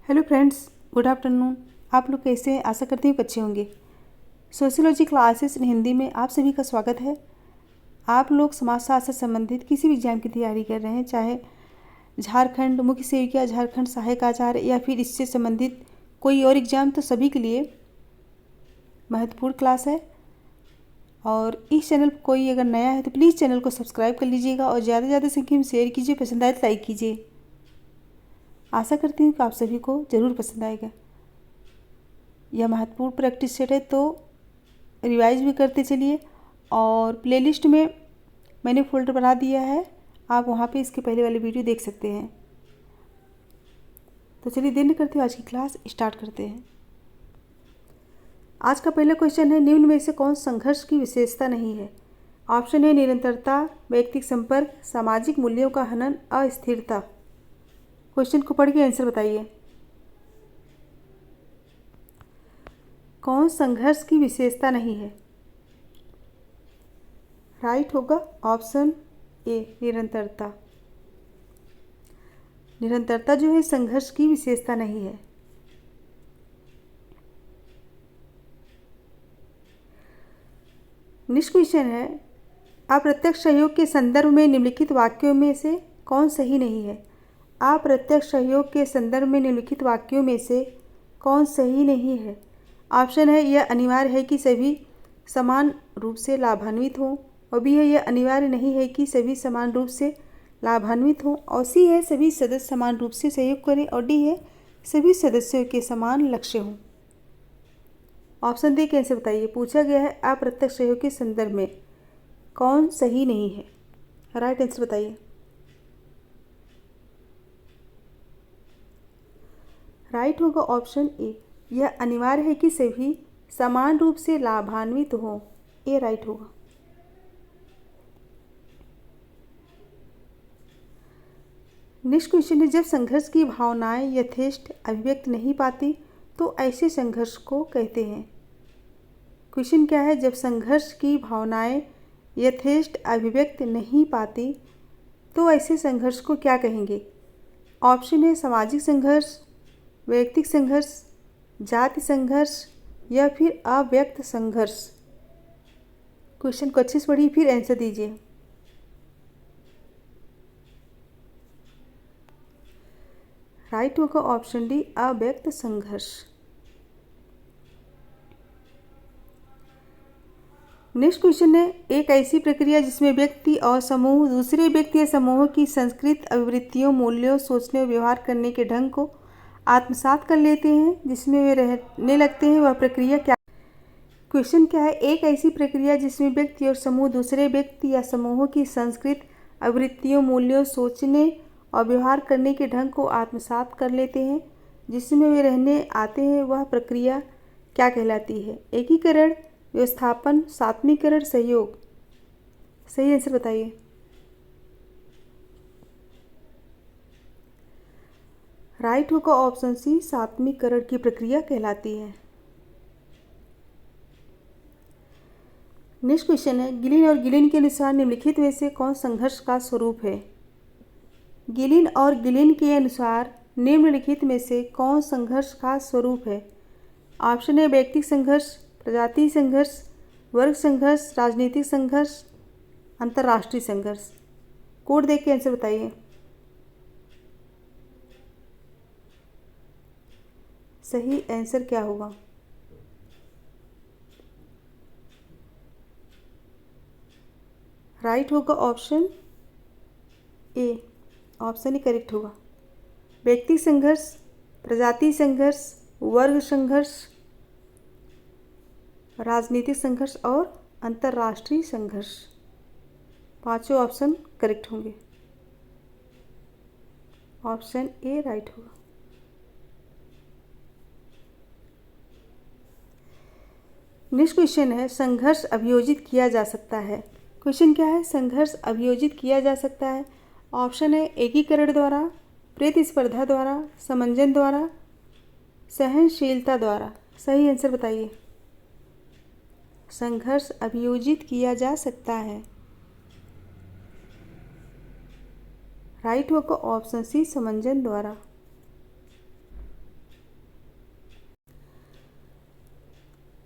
Hello friends, good afternoon. आप लोग कैसे हैं? आशा करती हूँ अच्छे होंगे। सोशियोलॉजी क्लासेस इन हिंदी में आप सभी का स्वागत है। आप लोग समाजशास्त्र से संबंधित किसी भी एग्जाम की तैयारी कर रहे हैं, चाहे झारखंड मुख्य सेविका, झारखंड सहायक आचार्य या फिर इससे संबंधित कोई और एग्ज़ाम, तो सभी के लिए महत्वपूर्ण क्लास है। और इस चैनल पर कोई अगर नया है तो प्लीज़ चैनल को सब्सक्राइब कर लीजिएगा और ज़्यादा से ज़्यादा संख्या में शेयर कीजिए, पसंद आए तो लाइक कीजिए। आशा करती हूँ कि आप सभी को ज़रूर पसंद आएगा। यह महत्वपूर्ण प्रैक्टिस सेट है, तो रिवाइज भी करते चलिए। और प्लेलिस्ट में मैंने फ़ोल्डर बना दिया है, आप वहाँ पे इसके पहले वाले वीडियो देख सकते हैं। तो चलिए देर नहीं करते हुए आज की क्लास स्टार्ट करते हैं। आज का पहला क्वेश्चन है, निम्न में से कौन संघर्ष की विशेषता नहीं है? ऑप्शन है निरंतरता, वैयक्तिक संपर्क, सामाजिक मूल्यों का हनन, अस्थिरता। क्वेश्चन को पढ़ के आंसर बताइए। कौन संघर्ष की विशेषता नहीं है? राइट होगा ऑप्शन ए, निरंतरता। निरंतरता जो है संघर्ष की विशेषता नहीं है। नेक्स्ट क्वेश्चन है, अप्रत्यक्ष सहयोग के संदर्भ में निम्नलिखित वाक्यों में से कौन सही नहीं है? अप्रत्यक्ष सहयोग के संदर्भ में निम्नलिखित वाक्यों में से कौन सही नहीं है? ऑप्शन है यह अनिवार्य है कि सभी समान रूप से लाभान्वित हों, और बी है यह अनिवार्य नहीं है कि सभी समान रूप से लाभान्वित हों, और सी है सभी सदस्य समान रूप से सहयोग करें, और डी है सभी सदस्यों के समान लक्ष्य हों। ऑप्शन दे के आंसर बताइए। पूछा गया है अप्रत्यक्ष सहयोग के संदर्भ में कौन सही नहीं है? राइट आंसर बताइए। राइट होगा ऑप्शन ए, यह अनिवार्य है कि सभी समान रूप से लाभान्वित हों। ए राइट होगा। नेक्स्ट क्वेश्चन है, जब संघर्ष की भावनाएं यथेष्ट अभिव्यक्त नहीं पाती तो ऐसे संघर्ष को कहते हैं। क्वेश्चन क्या है, जब संघर्ष की भावनाएं यथेष्ट अभिव्यक्त नहीं पाती तो ऐसे संघर्ष को क्या कहेंगे? ऑप्शन है सामाजिक संघर्ष, वैयक्तिक संघर्ष, जाति संघर्ष या फिर अव्यक्त संघर्ष। क्वेश्चन को अच्छे से पढ़िए फिर आंसर दीजिए। राइट होगा ऑप्शन डी, अव्यक्त संघर्ष। नेक्स्ट क्वेश्चन है, एक ऐसी प्रक्रिया जिसमें व्यक्ति और समूह दूसरे व्यक्ति या समूह की संस्कृत अभिवृत्तियों, मूल्यों, सोचने और व्यवहार करने के ढंग को आत्मसात कर लेते हैं, जिसमें वे रहने लगते हैं, वह प्रक्रिया क्या? क्वेश्चन क्या है, एक ऐसी प्रक्रिया जिसमें व्यक्ति और समूह दूसरे व्यक्ति या समूहों की संस्कृत अभिवृत्तियों, मूल्यों, सोचने और व्यवहार करने के ढंग को आत्मसात कर लेते हैं, जिसमें वे रहने आते हैं, वह प्रक्रिया क्या कहलाती है? एकीकरण, व्यवस्थापन, सात्मीकरण, सहयोग। सही आंसर बताइए। राइट होगा ऑप्शन सी, सात्मीकरण की प्रक्रिया कहलाती है। नेक्स्ट क्वेश्चन है, गिलिन और गिलिन के अनुसार निम्नलिखित में से कौन संघर्ष का स्वरूप है? गिलिन और गिलिन के अनुसार निम्नलिखित में से कौन संघर्ष का स्वरूप है? ऑप्शन है व्यक्तिगत संघर्ष, प्रजाति संघर्ष, वर्ग संघर्ष, राजनीतिक संघर्ष, अंतर्राष्ट्रीय संघर्ष। कोड देख के आंसर बताइए। सही आंसर क्या होगा? राइट होगा option A, option he correct होगा। व्यक्तिगत संघर्ष, प्रजाति संघर्ष, वर्ग संघर्ष, राजनीतिक संघर्ष और अंतर्राष्ट्रीय संघर्ष, पांचों ऑप्शन करेक्ट होंगे। ऑप्शन ए राइट होगा। नेक्स्ट क्वेश्चन है, संघर्ष अभियोजित किया जा सकता है। क्वेश्चन क्या है, संघर्ष अभियोजित किया जा सकता है। ऑप्शन है एकीकरण द्वारा, प्रतिस्पर्धा द्वारा, समंजन द्वारा, सहनशीलता द्वारा। सही आंसर बताइए। संघर्ष अभियोजित किया जा सकता है। राइट होगा ऑप्शन सी, समंजन द्वारा।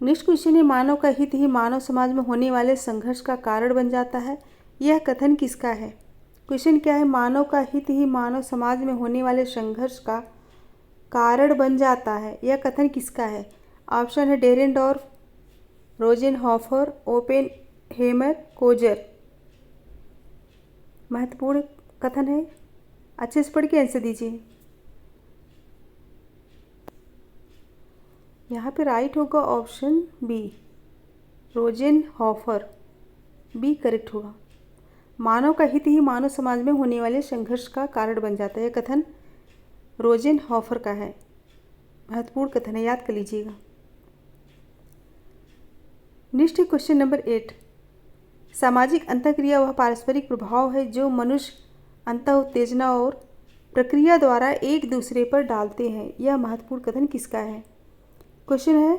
नेक्स्ट क्वेश्चन है, मानव का हित ही मानव समाज में होने वाले संघर्ष का कारण बन जाता है। यह कथन किसका है? क्वेश्चन क्या है, मानव का हित ही मानव समाज में होने वाले संघर्ष का कारण बन जाता है। यह कथन किसका है? ऑप्शन है डेरेनडॉर्फ, रोजेनहॉफर, ओपेनहेमर, कोजर। महत्वपूर्ण कथन है, अच्छे से पढ़ के आंसर दीजिए। यहाँ पे राइट होगा ऑप्शन बी, रोजेनहॉफर। बी करेक्ट होगा। मानव का हित ही मानव समाज में होने वाले संघर्ष का कारण बन जाता है। यह कथन रोजेनहॉफर का है। महत्वपूर्ण कथन है, याद कर लीजिएगा। नेक्स्ट क्वेश्चन नंबर 8, सामाजिक अंतःक्रिया वह पारस्परिक प्रभाव है जो मनुष्य अंतः उत्तेजना और प्रक्रिया द्वारा एक दूसरे पर डालते हैं। यह महत्वपूर्ण कथन किसका है? क्वेश्चन है,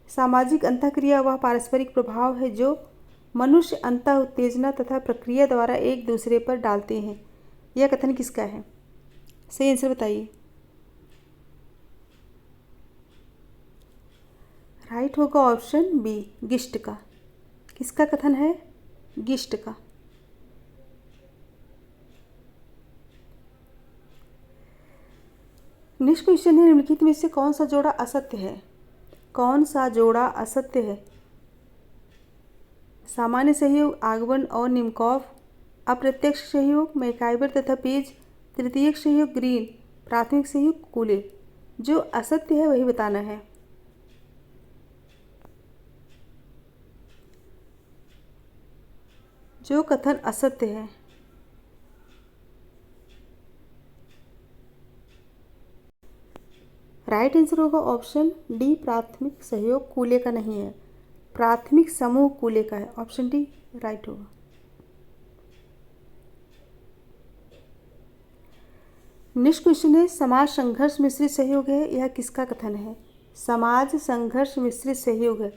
सामाजिक अंतःक्रिया वह पारस्परिक प्रभाव है जो मनुष्य अंतः उत्तेजना तथा प्रक्रिया द्वारा एक दूसरे पर डालते हैं। यह कथन किसका है? सही आंसर बताइए। राइट होगा ऑप्शन बी, गिस्ट का। किसका कथन है? गिस्ट का। नेक्स्ट क्वेश्चन है, निम्नलिखित में से कौन सा जोड़ा असत्य है? कौन सा जोड़ा असत्य है? सामान्य सहयोग आगमन और निमकॉफ, अप्रत्यक्ष सहयोग मैकाइबर तथा पेज, तृतीयक सहयोग ग्रीन, प्राथमिक सहयोग कूले। जो असत्य है वही बताना है। जो कथन असत्य है, राइट आंसर होगा ऑप्शन डी, प्राथमिक सहयोग कूले का नहीं है, प्राथमिक समूह कूले का है। ऑप्शन डी राइट होगा। नेक्स्ट क्वेश्चन है, समाज संघर्ष मिश्रित सहयोग है। यह किसका कथन है? समाज संघर्ष मिश्रित सहयोग है।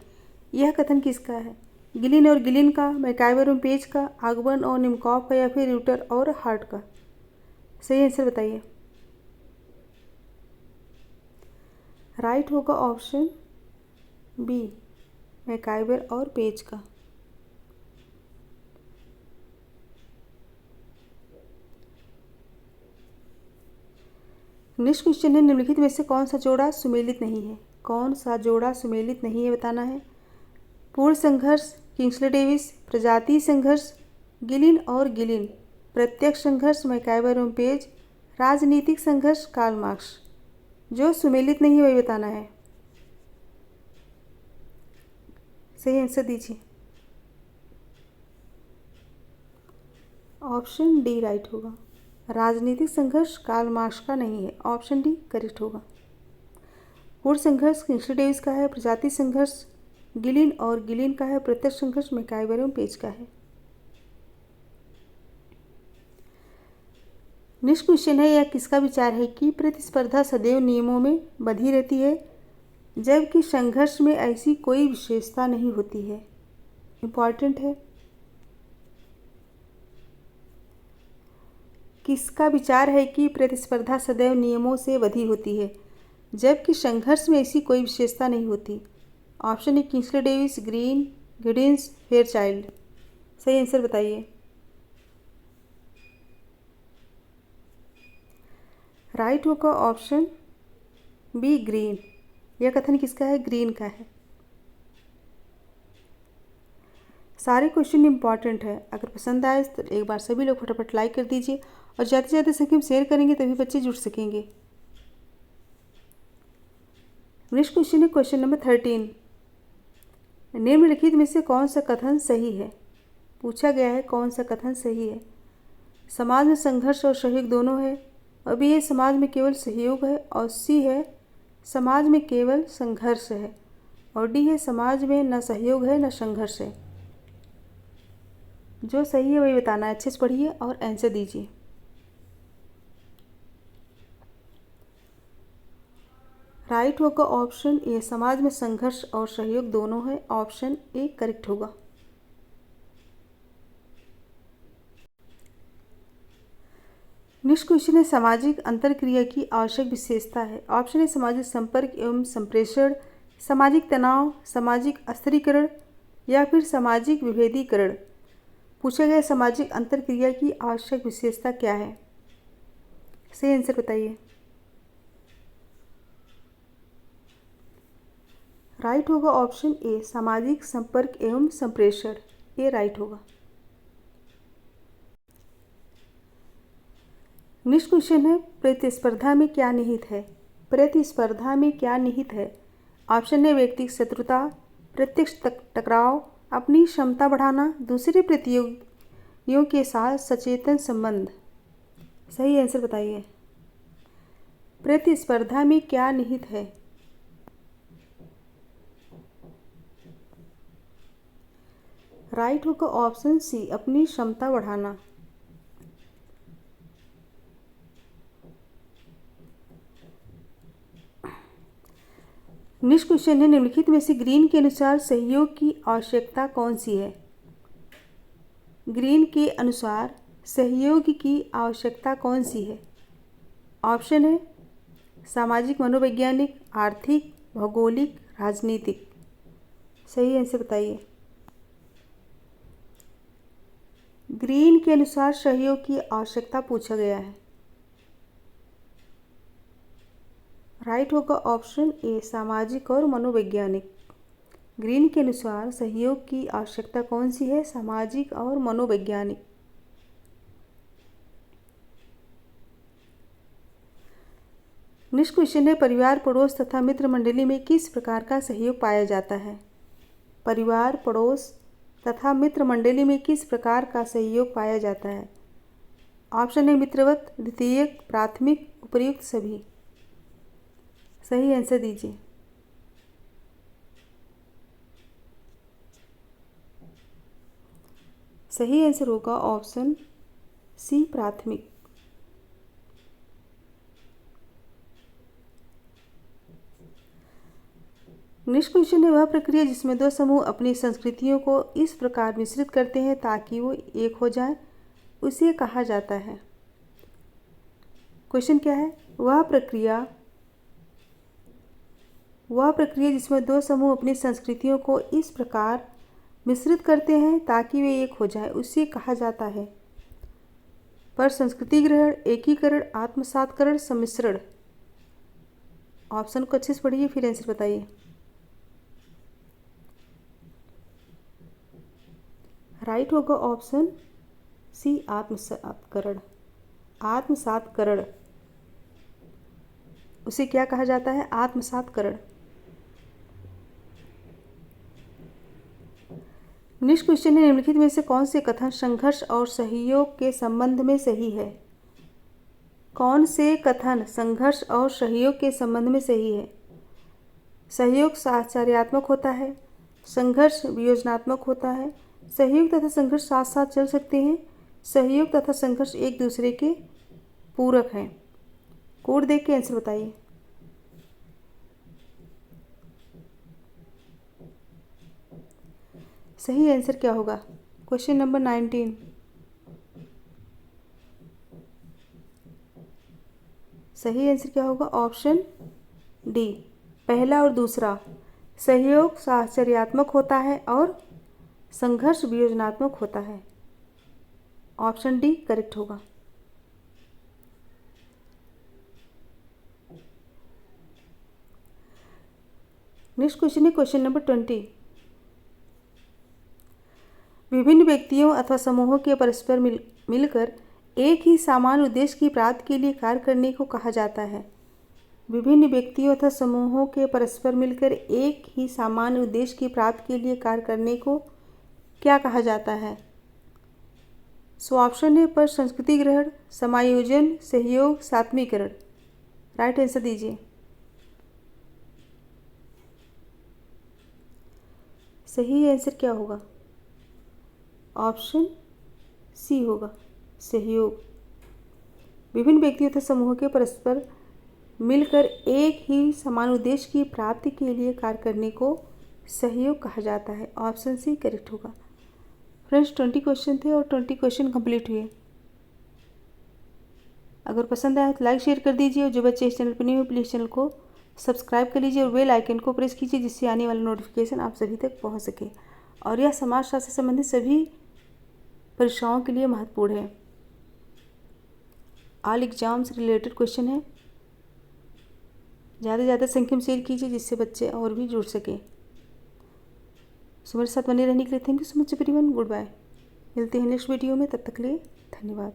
यह कथन किसका है? गिलिन और गिलिन का, मैकाइबर और पेज का, आगबर्न और निमकॉफ का, या फिर रूटर और हार्ट का? सही आंसर बताइए। राइट होगा ऑप्शन बी, मैकाइबर और पेज का। नेक्स्ट क्वेश्चन है, निम्नलिखित में से कौन सा जोड़ा सुमेलित नहीं है? कौन सा जोड़ा सुमेलित नहीं है बताना है। पूर्ण संघर्ष किंग्सले डेविस, प्रजातीय संघर्ष गिलिन और गिलिन, प्रत्यक्ष संघर्ष मैकाइबर और पेज, राजनीतिक संघर्ष कार्ल मार्क्स। जो सुमेलित नहीं है वही बताना है। सही आंसर दीजिए। ऑप्शन डी राइट होगा। राजनीतिक संघर्ष कार्ल मार्क्स का नहीं है। ऑप्शन डी करेक्ट होगा। पूर्ण संघर्ष किंग्सले डेविस का है, प्रजातीय संघर्ष गिलिन और गिलिन का है, प्रत्यक्ष संघर्ष मैकाइबर एवं पेज का है। नेक्स्ट क्वेश्चन है, यह किसका विचार है कि प्रतिस्पर्धा सदैव नियमों में बंधी रहती है जबकि संघर्ष में ऐसी कोई विशेषता नहीं होती है? इम्पॉर्टेंट है। किसका विचार है कि प्रतिस्पर्धा सदैव नियमों से बंधी होती है जबकि संघर्ष में ऐसी कोई विशेषता नहीं होती? Option A Kingsley Davis, Green, Giddins, Fairchild. सही आंसर बताइए। राइट होगा ऑप्शन बी, ग्रीन। यह कथन किसका है? ग्रीन का है। सारे क्वेश्चन इंपॉर्टेंट है। अगर पसंद आए तो एक बार सभी लोग फटाफट लाइक कर दीजिए और ज़्यादा से ज़्यादा संख्या में शेयर करेंगे तभी बच्चे जुड़ सकेंगे। नेक्स्ट क्वेश्चन है क्वेश्चन नंबर 13, निम्नलिखित में से कौन सा कथन सही है? पूछा गया है कौन सा कथन सही है। समाज में संघर्ष और सहयोग दोनों है। और बी है समाज में केवल सहयोग है। और सी है समाज में केवल संघर्ष है। और डी है समाज में न सहयोग है न संघर्ष है। जो सही है वही बताना है। अच्छे से पढ़िए और आंसर दीजिए। राइट होगा ऑप्शन ए, समाज में संघर्ष और सहयोग दोनों है। ऑप्शन ए करेक्ट होगा। नेक्स्ट क्वेश्चन है, सामाजिक अंतरक्रिया की आवश्यक विशेषता है। ऑप्शन ए सामाजिक संपर्क एवं संप्रेषण, सामाजिक तनाव, सामाजिक अस्थिरीकरण या फिर सामाजिक विभेदीकरण। पूछा गया सामाजिक अंतरक्रिया की आवश्यक विशेषता क्या है? सही आंसर बताइए। राइट होगा ऑप्शन ए, सामाजिक संपर्क एवं संप्रेषण। ये राइट होगा। नेक्स्ट क्वेश्चन है, प्रतिस्पर्धा में क्या निहित है? प्रतिस्पर्धा में क्या निहित है? ऑप्शन है व्यक्तिगत शत्रुता, प्रत्यक्ष टकराव, अपनी क्षमता बढ़ाना, दूसरे प्रतियोगियों के साथ सचेतन संबंध। सही आंसर बताइए। प्रतिस्पर्धा में क्या निहित है? राइट होगा ऑप्शन सी, अपनी क्षमता बढ़ाना। नेक्स्ट क्वेश्चन है, निम्नलिखित में से ग्रीन के अनुसार सहयोग की आवश्यकता कौन सी है? ग्रीन के अनुसार सहयोग की आवश्यकता कौन सी है? ऑप्शन है सामाजिक, मनोवैज्ञानिक, आर्थिक, भौगोलिक, राजनीतिक। सही आंसर बताइए। ग्रीन के अनुसार सहयोग की आवश्यकता पूछा गया है। राइट होगा ऑप्शन ए, सामाजिक और मनोवैज्ञानिक। ग्रीन के अनुसार सहयोग की आवश्यकता कौन सी है? सामाजिक और मनोवैज्ञानिक। नेक्स्ट क्वेश्चन है, परिवार, पड़ोस तथा मित्र मंडली में किस प्रकार का सहयोग पाया जाता है? परिवार, पड़ोस तथा मित्र मंडली में किस प्रकार का सहयोग पाया जाता है? ऑप्शन है मित्रवत, द्वितीयक, प्राथमिक, उपर्युक्त सभी। सही आंसर दीजिए। सही आंसर होगा ऑप्शन सी, प्राथमिक। नेक्स्ट क्वेश्चन है, वह प्रक्रिया जिसमें दो समूह अपनी संस्कृतियों को इस प्रकार मिश्रित करते हैं ताकि वो एक हो जाए, उसे कहा जाता है। क्वेश्चन क्या है? वह प्रक्रिया जिसमें दो समूह अपनी संस्कृतियों को इस प्रकार मिश्रित करते हैं ताकि वे एक हो जाए, उसे कहा जाता है। पर संस्कृति ग्रहण, एकीकरण, आत्मसातकरण, सम्मिश्रण। ऑप्शन को अच्छे से पढ़िए फिर आंसर बताइए। राइट होगा ऑप्शन सी, आत्मसातकरण। आत्मसातकरण उसे क्या कहा जाता है? आत्मसातकरण। नेक्स्ट क्वेश्चन है, निम्नलिखित में से कौन से कथन संघर्ष और सहयोग के संबंध में सही है? कौन से कथन संघर्ष और सहयोग के संबंध में सही है? सहयोग साहचर्यात्मक होता है, संघर्ष वियोजनात्मक होता है, सहयोग तथा संघर्ष साथ साथ चल सकते हैं, सहयोग तथा संघर्ष एक दूसरे के पूरक हैं। कोड देख के आंसर बताइए। सही आंसर क्या होगा? Question number 19। सही आंसर क्या होगा? ऑप्शन डी, पहला और दूसरा। सहयोग साहचर्यात्मक होता है और संघर्ष वियोजनात्मक होता है। ऑप्शन डी करेक्ट होगा। नेक्स्ट क्वेश्चन है क्वेश्चन नंबर 20। विभिन्न व्यक्तियों अथवा समूहों के परस्पर मिलकर एक ही सामान्य उद्देश्य की प्राप्ति के लिए कार्य करने को कहा जाता है। विभिन्न व्यक्तियों तथा समूहों के परस्पर मिलकर एक ही सामान्य उद्देश्य की प्राप्ति के लिए कार्य करने को क्या कहा जाता है? सो ऑप्शन है पर संस्कृति ग्रहण, समायोजन, सहयोग, सात्मीकरण। राइट आंसर दीजिए। सही आंसर क्या होगा? ऑप्शन सी होगा, सहयोग। विभिन्न व्यक्तियों तथा समूहों के परस्पर मिलकर एक ही समान उद्देश्य की प्राप्ति के लिए कार्य करने को सहयोग कहा जाता है। ऑप्शन सी करेक्ट होगा। फ्रेंड्स 20 क्वेश्चन थे और 20 क्वेश्चन कंप्लीट हुए। अगर पसंद आया तो लाइक शेयर कर दीजिए और जो बच्चे इस चैनल पर नहीं हो प्लीज़ चैनल को सब्सक्राइब कर लीजिए और बेल आइकन को प्रेस कीजिए, जिससे आने वाला नोटिफिकेशन आप सभी तक पहुंच सके। और यह समाजशास्त्र से संबंधित सभी परीक्षाओं के लिए महत्वपूर्ण है। ऑल एग्जाम्स रिलेटेड क्वेश्चन है। ज़्यादा से ज़्यादा संख्या में शेयर कीजिए, जिससे बच्चे और भी जुड़ सकें। सो मेरे साथ बने रहने के लिए thank you so much everyone. Good bye. मिलते हैं नेक्स्ट वीडियो में, तब तक के लिए धन्यवाद।